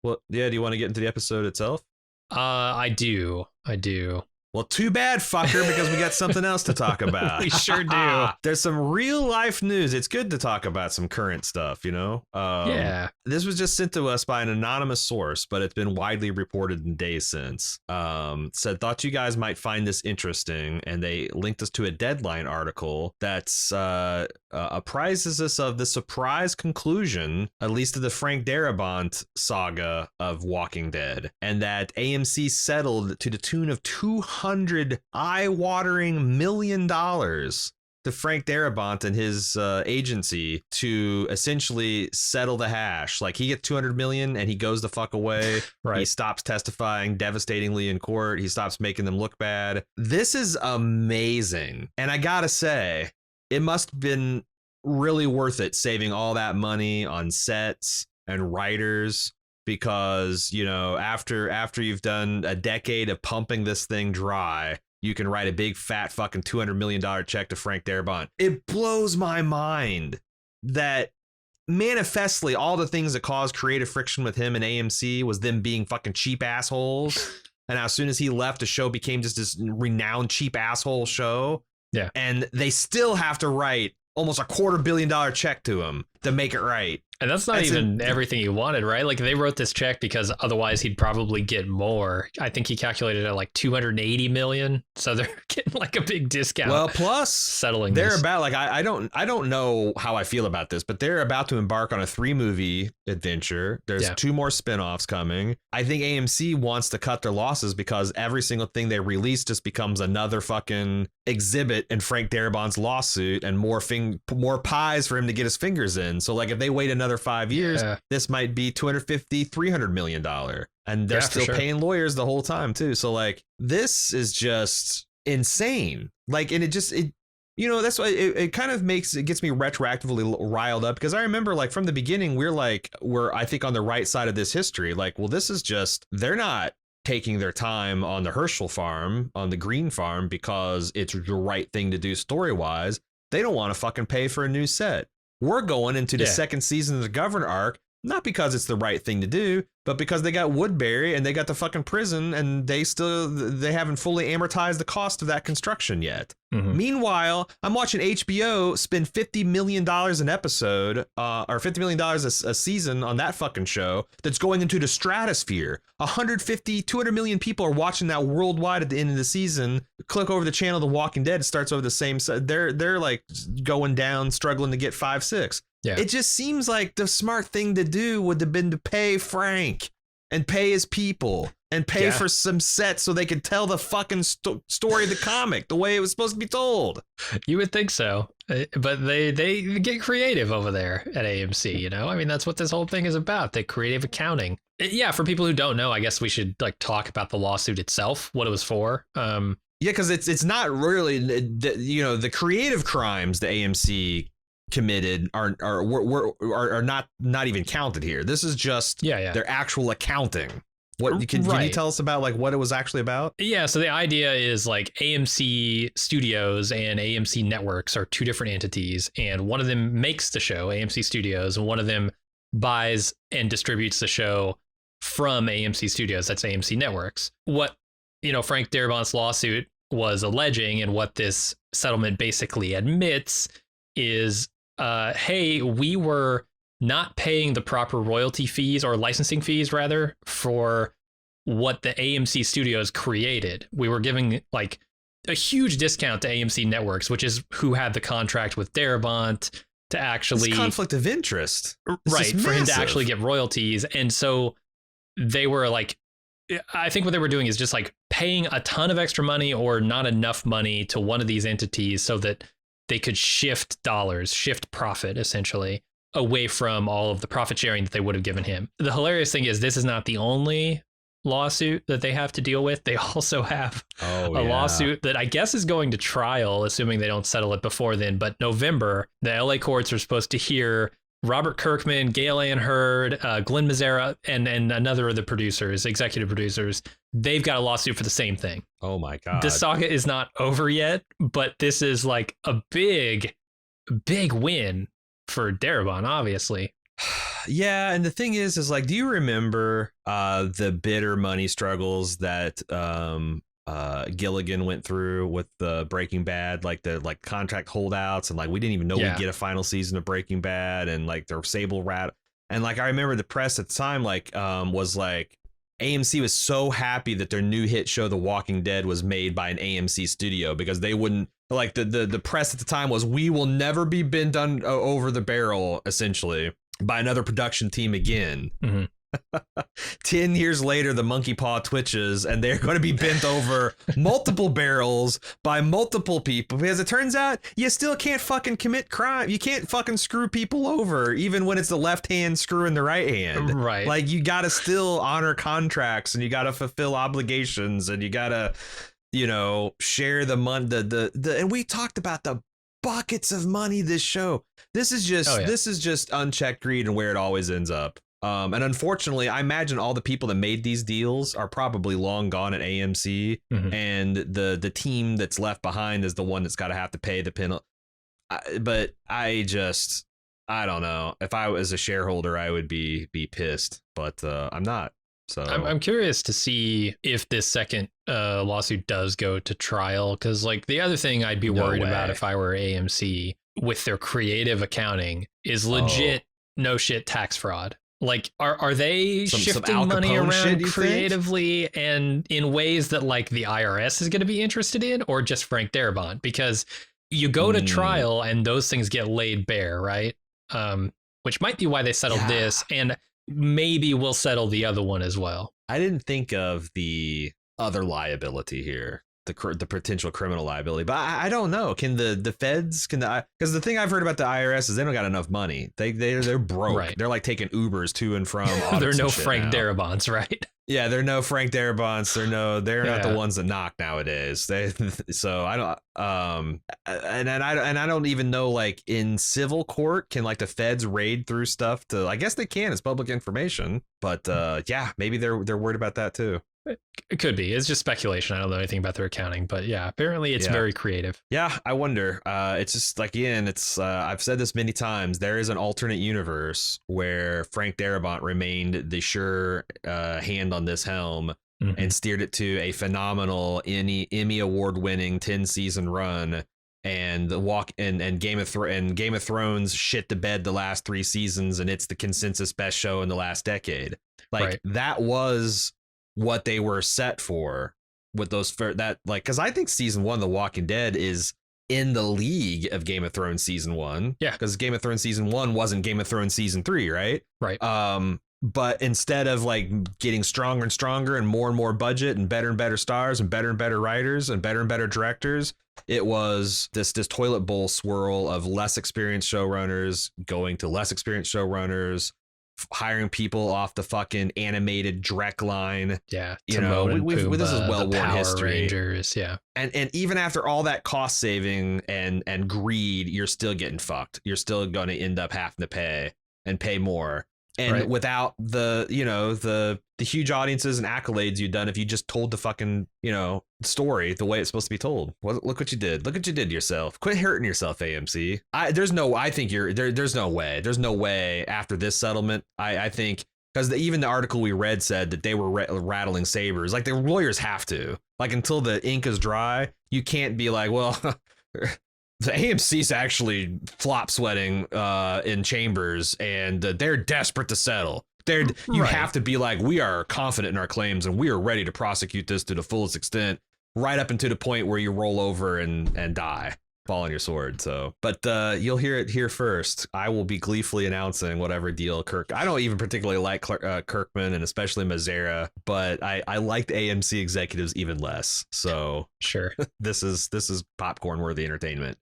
Well, yeah. Do you want to get into the episode itself? I do. Well, too bad, fucker, because we got something else to talk about. We sure do. There's some real life news. It's good to talk about some current stuff, you know? Yeah. This was just sent to us by an anonymous source, but it's been widely reported in days since. Said, thought you guys might find this interesting, and they linked us to a Deadline article that's apprises us of the surprise conclusion, at least of the Frank Darabont saga of Walking Dead, and that AMC settled to the tune of $200 eye-watering million to Frank Darabont and his agency to essentially settle the hash. Like, he gets 200 million and he goes the fuck away. Right. He stops testifying devastatingly in court. He stops making them look bad. This is amazing. And I gotta say, it must have been really worth it saving all that money on sets and writers, because, you know, after you've done a decade of pumping this thing dry, you can write a big fat fucking $200 million check to Frank Darabont. It blows my mind that manifestly all the things that caused creative friction with him and AMC was them being fucking cheap assholes. And as soon as he left, the show became just this renowned cheap asshole show. Yeah. And they still have to write almost $250 million check to him to make it right. And that's not even everything he wanted, right? Like, they wrote this check because otherwise he'd probably get more. I think he calculated at like 280 million. So they're getting like a big discount. Well, plus settling they're this. about like, I don't know how I feel about this, but they're about to embark on a 3-movie adventure. There's 2 more spinoffs coming. I think AMC wants to cut their losses because every single thing they release just becomes another fucking exhibit in Frank Darabont's lawsuit and more pies for him to get his fingers in. So like, if they wait another 5 years, this might be $250-300 million, and they're still paying lawyers the whole time too. So like, this is just insane. Like, and it you know, that's why it kind of gets me retroactively riled up, because I remember like from the beginning, we're I think on the right side of this history. Like, well, this is just, they're not taking their time on the Herschel farm, on the Green farm, because it's the right thing to do story wise. They don't want to fucking pay for a new set. We're going into the second season of the Governor arc, not because it's the right thing to do, but because they got Woodbury and they got the fucking prison, and they haven't fully amortized the cost of that construction yet. Mm-hmm. Meanwhile, I'm watching HBO spend $50 million an episode, or $50 million a season on that fucking show that's going into the stratosphere. 200 million people are watching that worldwide at the end of the season. Click over the channel, The Walking Dead starts over the same. They're like going down, struggling to get 5-6. Yeah. It just seems like the smart thing to do would have been to pay Frank and pay his people and pay for some sets so they could tell the fucking story of the comic the way it was supposed to be told. You would think so, but they get creative over there at AMC, you know? I mean, that's what this whole thing is about, the creative accounting. Yeah, for people who don't know, I guess we should like talk about the lawsuit itself, what it was for. Yeah, because it's not really, you know, the creative crimes the AMC committed are not even counted here. This is just their actual accounting. What can you tell us about like what it was actually about? Yeah, so the idea is like AMC Studios and AMC Networks are 2 different entities, and one of them makes the show, AMC Studios, and one of them buys and distributes the show from AMC Studios, that's AMC Networks. What, you know, Frank Darabont's lawsuit was alleging, and what this settlement basically admits, is hey, we were not paying the proper royalty fees, or licensing fees rather, for what the AMC Studios created. We were giving like a huge discount to AMC Networks, which is who had the contract with Darabont to actually... It's conflict of interest. Right, for him to actually get royalties. And so they were like, I think what they were doing is just like paying a ton of extra money or not enough money to one of these entities so that they could shift profit, essentially, away from all of the profit sharing that they would have given him. The hilarious thing is this is not the only lawsuit that they have to deal with. They also have a lawsuit that I guess is going to trial, assuming they don't settle it before then. But November, the LA courts are supposed to hear Robert Kirkman, Gail Ann Hurd, Glenn Mazzara, and another of the producers, executive producers. They've got a lawsuit for the same thing. Oh my God. The saga is not over yet, but this is like a big win for Darabont, obviously. Yeah, and the thing is like, do you remember the bitter money struggles that Gilligan went through with the Breaking Bad, like the contract holdouts, and like we didn't even know we'd get a final season of Breaking Bad, and like their Sable Rat, and like I remember the press at the time was like AMC was so happy that their new hit show The Walking Dead was made by an AMC studio, because they wouldn't, like, the press at the time was, we will never be bent over the barrel essentially by another production team again. 10 years later, the monkey paw twitches, and they're going to be bent over multiple barrels by multiple people, because it turns out you still can't fucking commit crime. You can't fucking screw people over, even when it's the left hand screwing the right hand. Right. Like, you got to still honor contracts, and you got to fulfill obligations, and you got to, share the money. And we talked about the buckets of money this show. This is just unchecked greed, and where it always ends up. And unfortunately, I imagine all the people that made these deals are probably long gone at AMC, and the team that's left behind is the one that's got to have to pay the penalty. But I don't know. If I was a shareholder, I would be pissed, but I'm not. So I'm curious to see if this second lawsuit does go to trial, because like the other thing I'd be worried about if I were AMC with their creative accounting is legit no shit tax fraud. Like, are they shifting money around creatively and in ways that like the IRS is going to be interested in, or just Frank Darabont? Because you go to trial and those things get laid bare, right? Which might be why they settled this, and maybe we'll settle the other one as well. I didn't think of the other liability here, the potential criminal liability, but I don't know. Can the feds, because the thing I've heard about the IRS is they don't got enough money. They're broke. Right. They're like taking Ubers to and from. They're no Frank Darabonts, right? Yeah, they're no Frank Darabonts. They're not the ones that knock nowadays. So I don't and I don't even know, like, in civil court, can like the feds raid through stuff to, I guess they can, it's public information, but yeah, maybe they're worried about that too. It could be. It's just speculation. I don't know anything about their accounting, but yeah, apparently it's very creative. Yeah, I wonder. It's just like, again, it's I've said this many times. There is an alternate universe where Frank Darabont remained the sure hand on this helm and steered it to a phenomenal Emmy award-winning 10-season run. And Game of Thrones shit the bed the last 3 seasons, and it's the consensus best show in the last decade. Like, that was what they were set for with those because I think season 1 of The Walking Dead is in the league of Game of Thrones season 1. Yeah, because Game of Thrones season 1 wasn't Game of Thrones season 3, right? But instead of like getting stronger and stronger and more budget and better stars and better writers and better directors, it was this toilet bowl swirl of less experienced showrunners going to less experienced showrunners, hiring people off the fucking animated Drek line. Yeah, this is well-worn history. Rangers, yeah. And even after all that cost saving and greed, you're still getting fucked. You're still going to end up having to pay more. And without the huge audiences and accolades you've done, if you just told the fucking, story the way it's supposed to be told. Look what you did. Look what you did to yourself. Quit hurting yourself, AMC. There's no way. There's no way after this settlement. I think, because even the article we read said that they were rattling sabers. Like, the lawyers have to. Like, until the ink is dry, you can't be like, well, the AMC's actually flop sweating in chambers, and they're desperate to settle. You have to be like, we are confident in our claims, and we are ready to prosecute this to the fullest extent, right up into the point where you roll over and die, fall on your sword. So, but you'll hear it here first. I will be gleefully announcing whatever deal I don't even particularly like Kirkman, and especially Mazzara, but I like the AMC executives even less. So sure, this is popcorn worthy entertainment.